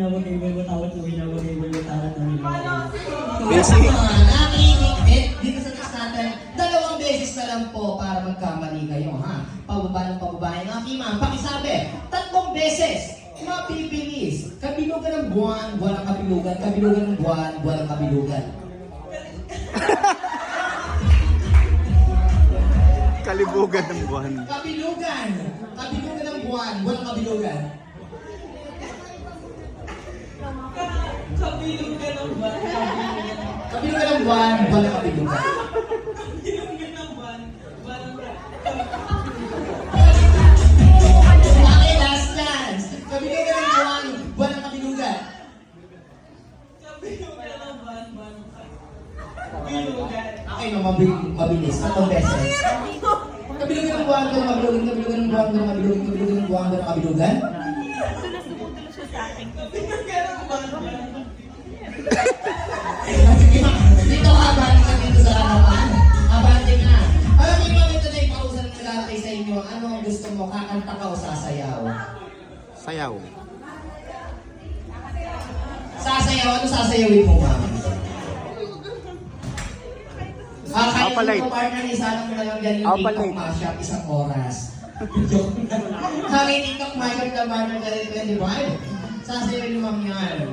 binabagay-bagay mo, tawat mo, binabagay-bagay mo, tawat mo, binabagay-bagay. Basic. Nakikinig dito sa text natin, 2 beses na lang po para magkamali kayo, ha? Pababa ng pababa ng aking ma'am. Pakisabi, 3 beses. Mapipilis. Kabilugan ng buwan, buwan ng kabilugan. Kabilugan ng buwan, buwan ng kabilugan. Kalibugan ng buwan. Kabilugan. Kabilugan ng buwan, buwan ng kabilugan. Kabilugan ng buwan, Kabilugan ng buwan, buwan ng kabilugan. kabilugan ng buwan, buwan ng Okay, last chance. Kabilugan ng buwan, buwan ng kabilugan. kabilugan ng buwan, buwan ng kabilugan. Okay, no, mabilis. 3 beses. Kabilugan ng buwan, buwan ng kabilugan. Kabilugan ng buwan, buwan ng kabilugan. Kabilugan ng buwan, buwan ng kabilugan. Dito ka, abante ka dito sa harapan. Abante ka. Alam niyo, mami, ito na yung pausan ng naglalakay sa inyo. Ano ang gusto mo? Kakanta ka o sasayaw? Sayaw. Sasayaw? Ano sasayawin mo, mami? Kaya Opaline. mo partner ni sana mo na lang yan yung Opaline. TikTok mashup 1 oras. Kami TikTok mashup na partner ka rin 25. Sasayawin mo, mami yan.